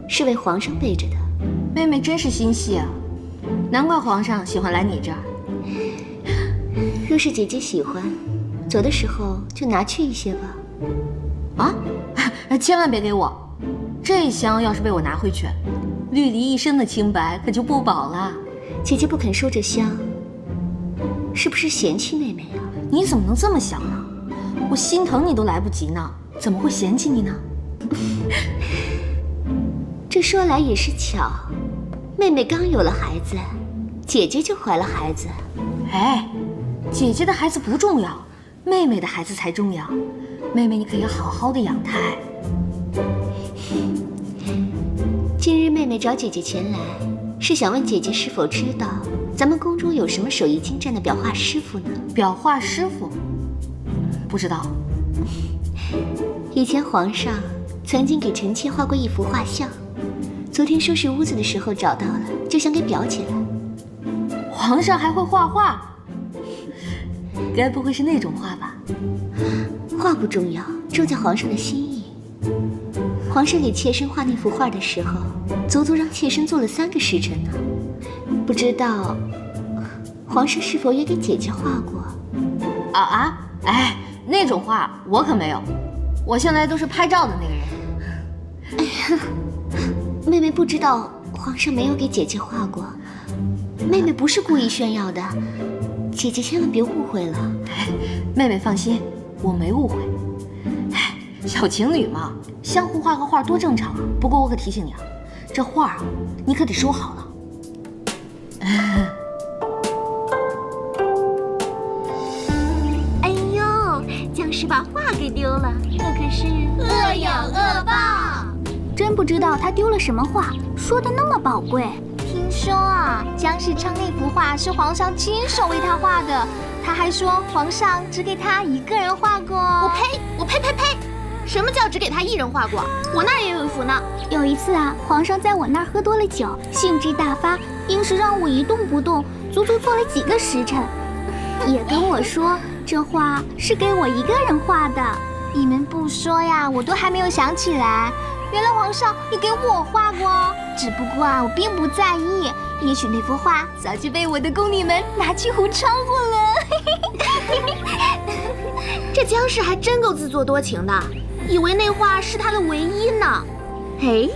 Speaker 10: 是为皇上备着的。
Speaker 8: 妹妹真是心细啊，难怪皇上喜欢来你这儿。
Speaker 10: 若是姐姐喜欢，走的时候就拿去一些吧。
Speaker 8: 啊，千万别给我！这香要是被我拿回去，绿篱一生的清白可就不保了。
Speaker 10: 姐姐不肯收这香，是不是嫌弃妹妹呀？
Speaker 8: 你怎么能这么想呢？我心疼你都来不及呢，怎么会嫌弃你呢？
Speaker 10: 这说来也是巧，妹妹刚有了孩子，姐姐就怀了孩子。
Speaker 8: 哎，姐姐的孩子不重要，妹妹的孩子才重要。妹妹，你可要好好的养胎。
Speaker 10: 今日妹妹找姐姐前来，是想问姐姐是否知道咱们宫中有什么手艺精湛的裱画师傅呢？
Speaker 8: 裱画师傅？不知道。
Speaker 10: 以前皇上曾经给臣妾画过一幅画像，昨天收拾屋子的时候找到了，就想给裱起来。
Speaker 8: 皇上还会画画？该不会是那种画吧？
Speaker 10: 画不重要，重在皇上的心意。皇上给妾身画那幅画的时候，足足让妾身做了3个时辰呢。不知道皇上是否也给姐姐画过？
Speaker 8: 哎，那种画我可没有，我向来都是拍照的那个人。
Speaker 10: 哎呀，妹妹不知道皇上没有给姐姐画过，妹妹不是故意炫耀的，姐姐千万别误会了。
Speaker 8: 妹妹放心，我没误会。小情侣嘛，相互画个画多正常啊。不过我可提醒你啊，这画啊，你可得收好了。
Speaker 1: 哎呦，僵尸把画给丢了，这可是
Speaker 6: 恶有恶报。真不知道他丢了什么画，说的那么宝贵。
Speaker 1: 听说啊，僵尸称那幅画是皇上亲手为他画的，他还说皇上只给他一个人画过。
Speaker 6: 我呸！什么叫只给他一人画过？我那儿也有一幅呢。有一次啊，皇上在我那儿喝多了酒，兴致大发，硬是让我一动不动，足足做了几个时辰，也跟我说这画是给我一个人画的。
Speaker 1: 你们不说呀，我都还没有想起来，原来皇上也给我画过。只不过啊，我并不在意，也许那幅画早就被我的宫女们拿去糊窗户了。
Speaker 6: 这僵尸还真够自作多情的，以为那画是他的唯一呢。
Speaker 1: 哎，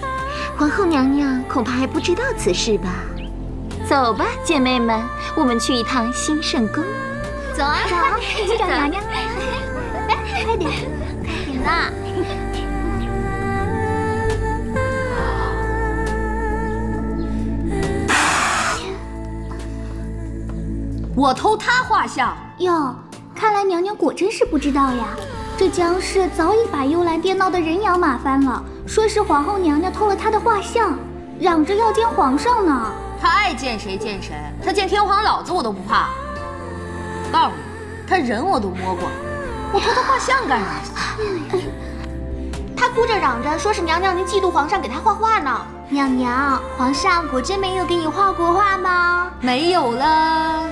Speaker 1: 皇后娘娘恐怕还不知道此事吧？走吧，姐妹们，我们去一趟兴圣宫。
Speaker 6: 走啊，去找娘娘。来，快点啦！
Speaker 8: 我偷他画像
Speaker 6: 哟，看来娘娘果真是不知道呀。这僵尸早已把幽兰殿闹得人仰马翻了，说是皇后娘娘偷了她的画像，嚷着要见皇上呢。
Speaker 8: 他爱见谁见谁，他见天皇老子我都不怕。告诉你，他人我都摸过，我偷他画像干啥？
Speaker 6: 他哭着嚷着说是娘娘您嫉妒皇上给他画画呢。
Speaker 1: 娘娘，皇上果真没有给你画过画吗？
Speaker 8: 没有了。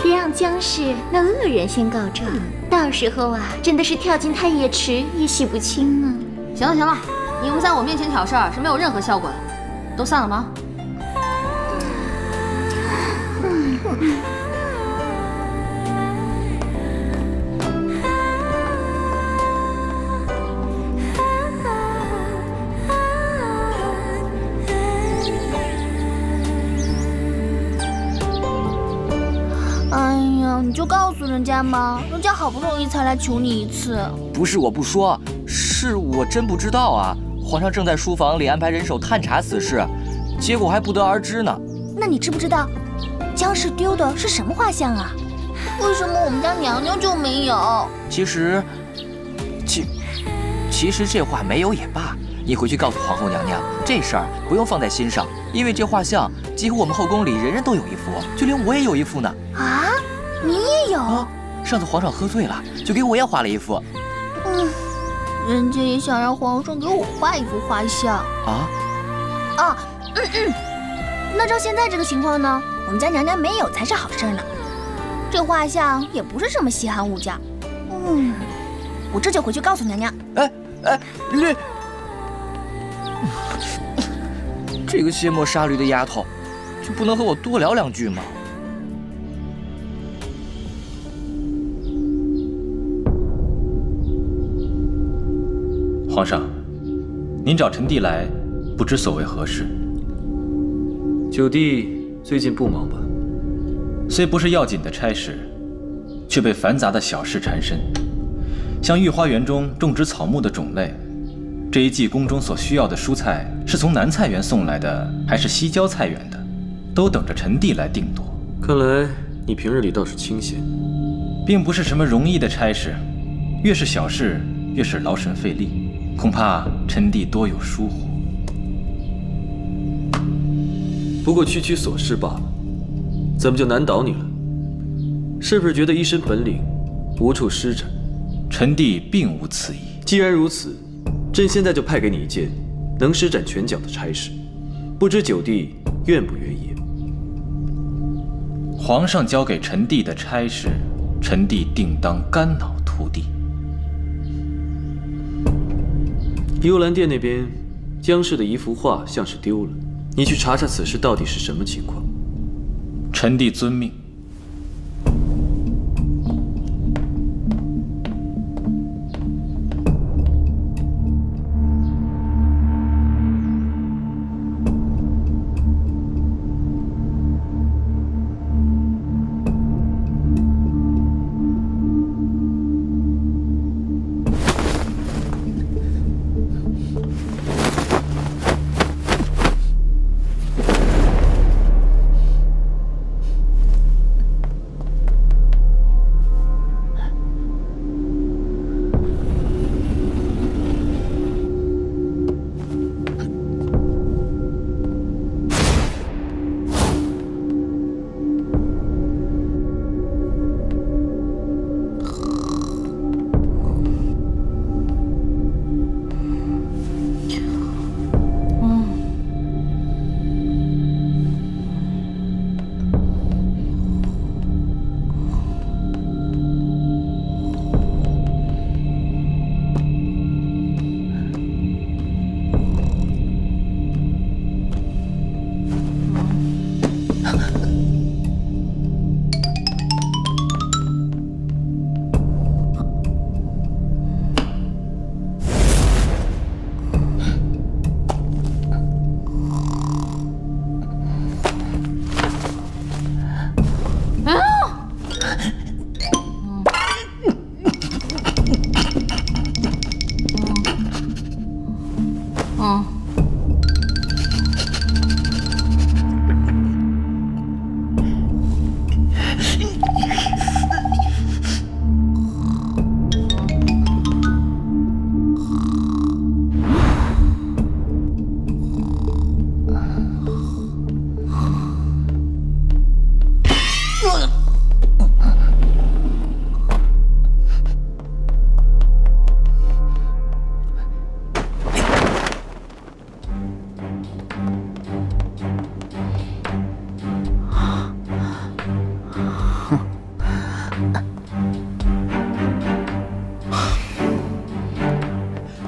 Speaker 1: 别让僵尸那恶人先告状，到时候啊，真的是跳进太液池也洗不清啊。
Speaker 8: 行了，你们在我面前挑事儿是没有任何效果的，都散了吗？
Speaker 6: 你就告诉人家嘛，人家好不容易才来求你一次。
Speaker 11: 不是我不说，是我真不知道啊。皇上正在书房里安排人手探查此事，结果还不得而知呢。
Speaker 6: 那你知不知道，僵尸丢的是什么画像啊？为什么我们家娘娘就没有？
Speaker 11: 其实这画没有也罢，你回去告诉皇后娘娘，这事儿不用放在心上，因为这画像几乎我们后宫里人人都有一幅，就连我也有一幅呢。
Speaker 6: 啊？你也有？
Speaker 11: 上次皇上喝醉了，就给我也画了一幅。
Speaker 6: 人家也想让皇上给我画一幅画像啊。那照现在这个情况呢，我们家娘娘没有才是好事呢。这画像也不是什么稀罕物件。我这就回去告诉娘娘。
Speaker 11: 这个卸磨杀驴的丫头，就不能和我多聊2句吗？
Speaker 4: 皇上，您找臣弟来，不知所为何事？九弟最近不忙吧？虽不是要紧的差事，却被繁杂的小事缠身。像御花园中种植草木的种类，这一季宫中所需要的蔬菜是从南菜园送来的，还是西郊菜园的，都等着臣弟来定夺。看来你平日里倒是清闲，并不是什么容易的差事，越是小事，越是劳神费力。恐怕臣弟多有疏忽，不过区区琐事罢了，怎么就难倒你了？是不是觉得一身本领无处施展，臣弟并无此意。既然如此，朕现在就派给你一件能施展拳脚的差事，不知九弟愿不愿意？
Speaker 12: 皇上交给臣弟的差事，臣弟定当肝脑涂地。
Speaker 4: 幽兰殿那边，姜氏的一幅画像是丢了，你去查查此事到底是什么情况。
Speaker 12: 臣弟遵命。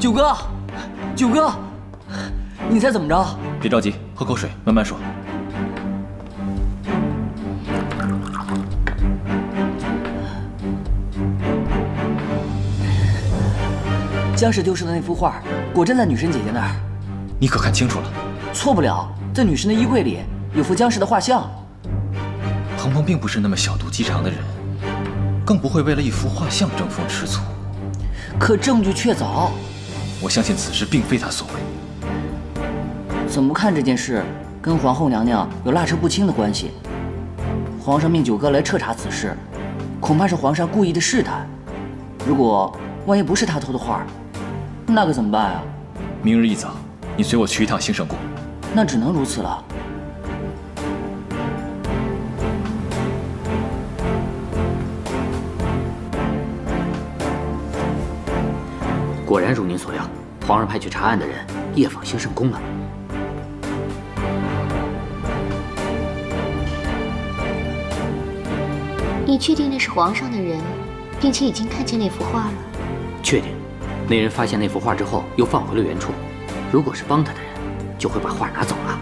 Speaker 11: 九哥，九哥，你猜怎么着？
Speaker 12: 别着急，喝口水，慢慢说。
Speaker 11: 姜氏丢失的那幅画，果真在女神姐姐那儿。
Speaker 12: 你可看清楚了？
Speaker 11: 错不了，在女神的衣柜里有幅姜氏的画像。
Speaker 12: 鹏鹏并不是那么小肚鸡肠的人，更不会为了一幅画像争风吃醋。
Speaker 11: 可证据确凿。
Speaker 12: 我相信此事并非他所为。
Speaker 11: 怎么看这件事跟皇后娘娘有拉扯不清的关系？皇上命九哥来彻查此事，恐怕是皇上故意的试探。如果万一不是他偷的画，那可怎么办啊？
Speaker 12: 明日一早，你随我去一趟兴盛宫。
Speaker 11: 那只能如此了。
Speaker 7: 果然如您所料，皇上派去查案的人夜访兴盛宫了。
Speaker 10: 你确定那是皇上的人，并且已经看见那幅画了？
Speaker 7: 确定。那人发现那幅画之后，又放回了原处。如果是帮他的人，就会把画拿走了。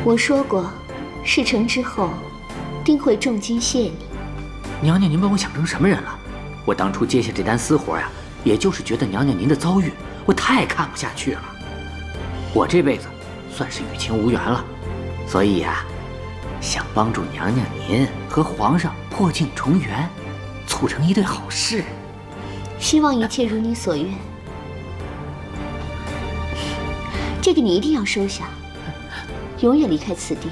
Speaker 10: 我说过，事成之后，定会重金谢你。
Speaker 7: 娘娘，您把我想成什么人了？我当初接下这单私活呀，也就是觉得娘娘您的遭遇，我太看不下去了。我这辈子算是与情无缘了，所以呀，想帮助娘娘您和皇上破镜重圆，促成一对好事。
Speaker 10: 希望一切如你所愿。这个你一定要收下。永远离开此地。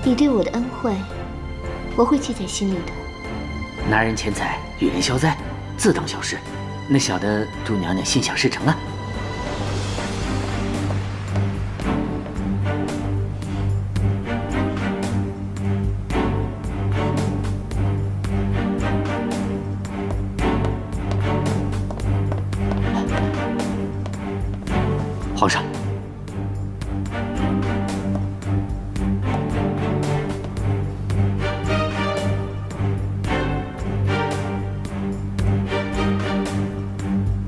Speaker 10: 你对我的恩惠，我会记在心里的。
Speaker 7: 拿人钱财，与人消灾，自当小事。那小的祝娘娘心想事成了。
Speaker 5: 皇上。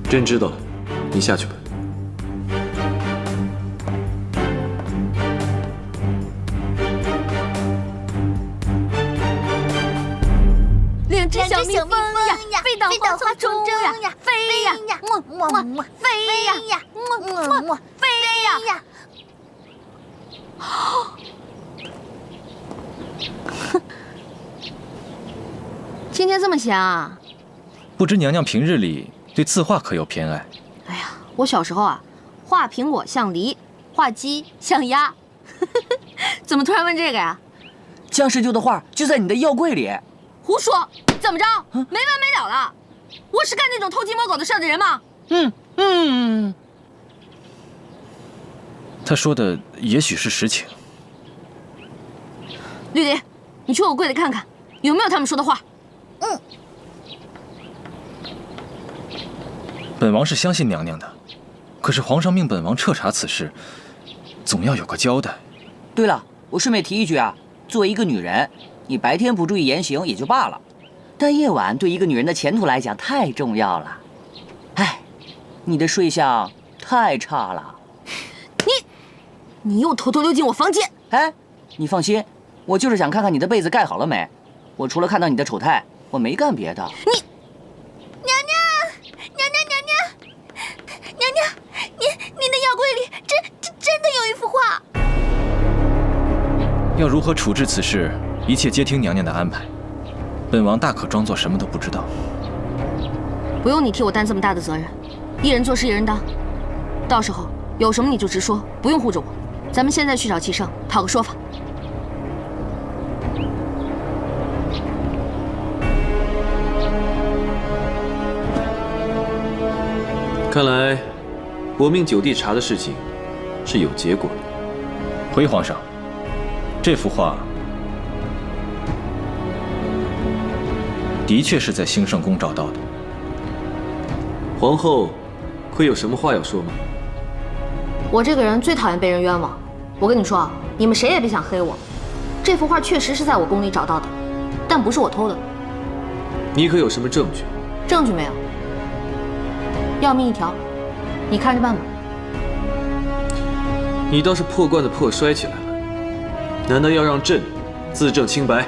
Speaker 4: 朕知道了，你下去吧。
Speaker 8: 两只小蜜蜂呀，飞到花丛中呀，飞呀，飞呀，飞呀。今天这么闲啊？
Speaker 12: 不知娘娘平日里对字画可有偏爱？
Speaker 8: 哎呀，我小时候啊，画苹果像梨，画鸡像鸭。怎么突然问这个呀？
Speaker 11: 江十九的画就在你的药柜里。
Speaker 8: 胡说！怎么着？没完没了了？我是干那种偷鸡摸狗的事的人吗？
Speaker 12: 他说的也许是实情。
Speaker 8: 绿蝶，你去我柜里看看，有没有他们说的话。
Speaker 12: 本王是相信娘娘的，可是皇上命本王彻查此事，总要有个交代。
Speaker 11: 对了，我顺便提一句啊，作为一个女人，你白天不注意言行也就罢了，但夜晚对一个女人的前途来讲太重要了。哎，你的睡相太差了。
Speaker 8: 你又偷偷溜进我房间。
Speaker 11: 哎，你放心，我就是想看看你的被子盖好了没。我除了看到你的丑态，我没干别的。
Speaker 6: 你的药柜里真的有一幅画。
Speaker 12: 要如何处置此事，一切皆听娘娘的安排。本王大可装作什么都不知道。
Speaker 8: 不用你替我担这么大的责任，一人做事一人当。到时候有什么你就直说，不用护着我。咱们现在去找齐胜讨个说法。
Speaker 4: 看来，我命九弟查的事情是有结果的。
Speaker 12: 回皇上，这幅画的确是在兴圣宫找到的。
Speaker 4: 皇后，会有什么话要说吗？
Speaker 8: 我这个人最讨厌被人冤枉。我跟你说啊，你们谁也别想黑我。这幅画确实是在我宫里找到的，但不是我偷的。
Speaker 4: 你可有什么证据？
Speaker 8: 证据没有，要命一条，你看着办吧。
Speaker 4: 你倒是破罐子破摔起来了，难道要让朕自证清白？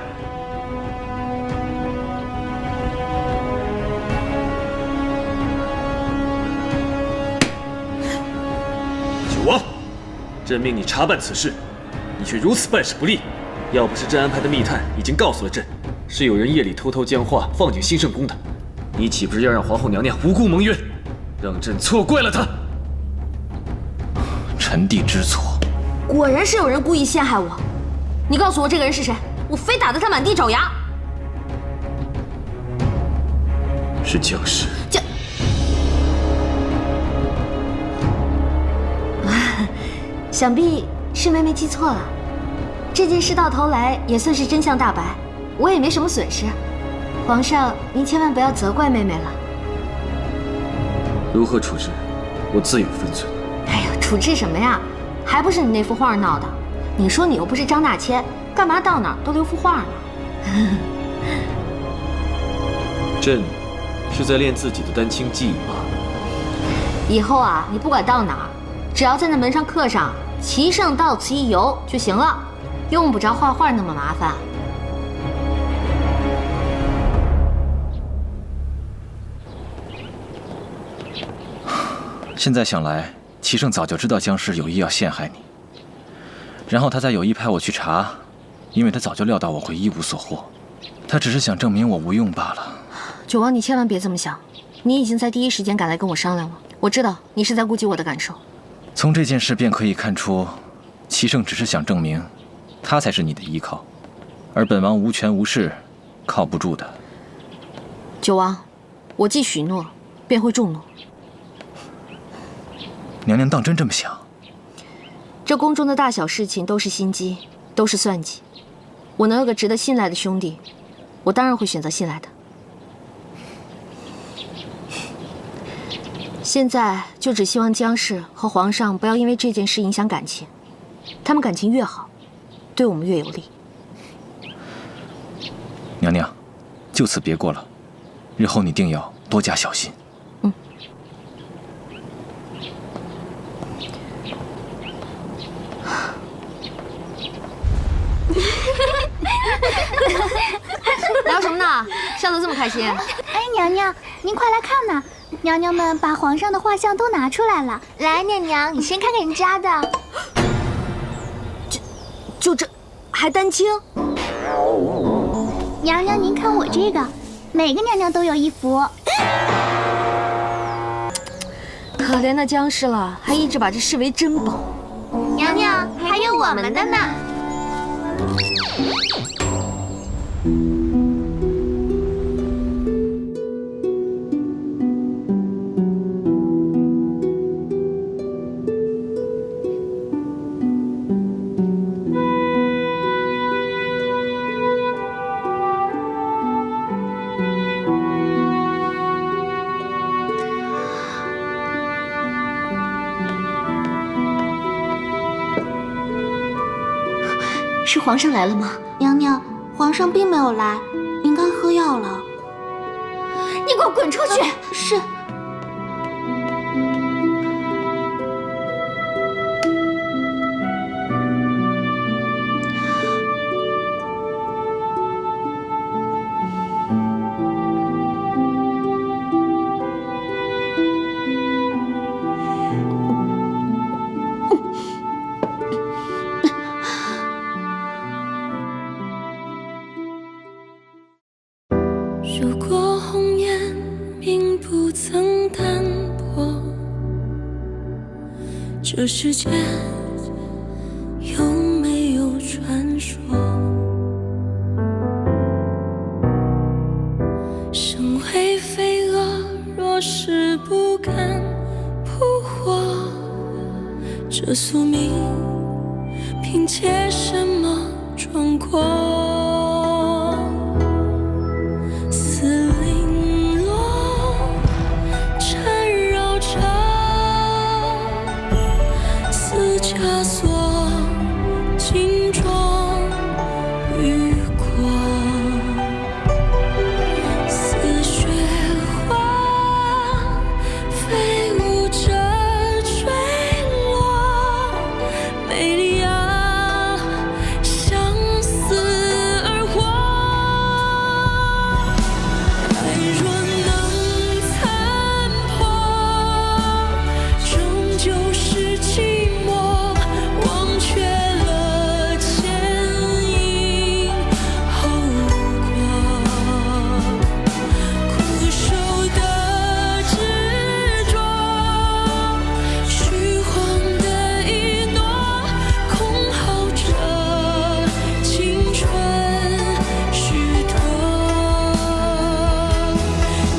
Speaker 4: 九王，朕命你查办此事，你却如此办事不力。要不是朕安排的密探已经告诉了朕，是有人夜里偷偷将画放进兴圣宫的，你岂不是要让皇后娘娘无辜蒙冤，让朕错怪了她？
Speaker 12: 臣弟知错。
Speaker 8: 果然是有人故意陷害我。你告诉我这个人是谁，我非打得他满地找牙。
Speaker 4: 是江氏。
Speaker 1: 想必是妹妹记错了。这件事到头来也算是真相大白，我也没什么损失。皇上，您千万不要责怪妹妹了。
Speaker 4: 如何处置，我自有分寸。
Speaker 1: 哎呀，处置什么呀？还不是你那幅画闹的。你说你又不是张大千，干嘛到哪儿都留幅画呢？
Speaker 4: 朕是在练自己的丹青技艺罢了。
Speaker 1: 以后啊，你不管到哪儿，只要在那门上刻上“齐胜到此一游”就行了，用不着画画那么麻烦。
Speaker 12: 现在想来，齐胜早就知道江氏有意要陷害你，然后他再有意派我去查，因为他早就料到我会一无所获，他只是想证明我无用罢了。
Speaker 8: 九王，你千万别这么想，你已经在第一时间赶来跟我商量了，我知道你是在顾及我的感受。
Speaker 12: 从这件事便可以看出，齐胜只是想证明，他才是你的依靠，而本王无权无势，靠不住的。
Speaker 8: 九王，我既许诺，便会重诺。
Speaker 12: 娘娘当真这么想？
Speaker 8: 这宫中的大小事情都是心机，都是算计。我能有个值得信赖的兄弟，我当然会选择信赖的。现在就只希望姜氏和皇上不要因为这件事影响感情，他们感情越好，对我们越有利。
Speaker 12: 娘娘，就此别过了，日后你定要多加小心。
Speaker 8: 聊什么呢？笑得这么开心？
Speaker 6: 哎，娘娘，您快来看呐！娘娘们把皇上的画像都拿出来了。
Speaker 1: 来，娘娘，你先看看人家的。
Speaker 8: 就这，还丹青？
Speaker 6: 娘娘，您看我这个，每个娘娘都有一幅。
Speaker 8: 可怜的姜氏了，还一直把这视为珍宝。
Speaker 1: 娘娘，还有我们的呢。
Speaker 10: 是皇上来了吗？
Speaker 6: 娘娘，皇上并没有来，您该喝药了。
Speaker 10: 你给我滚出去！
Speaker 6: 是。
Speaker 13: 如果红颜并不曾淡薄，这世间有没有传说？身为飞蛾，若是不敢扑火，这宿命凭借什么闯过？枷锁金装雨过，似雪花飞舞着坠落，美丽啊，相思而活。爱若能残破，终究是寂寞。忘却了前因后果，苦守的执着，虚晃的一诺，空耗着青春虚脱。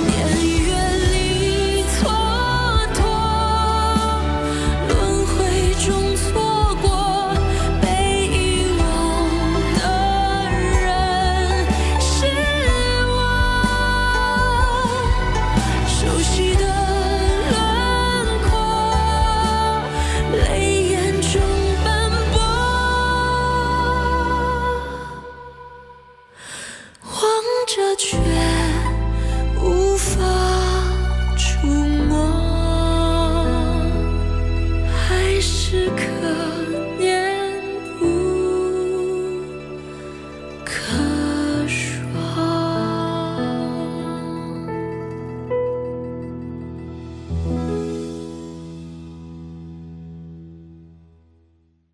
Speaker 13: 年月里蹉跎，轮回中错过，被遗忘的人是我，熟悉的轮廓，泪眼中斑驳，望着却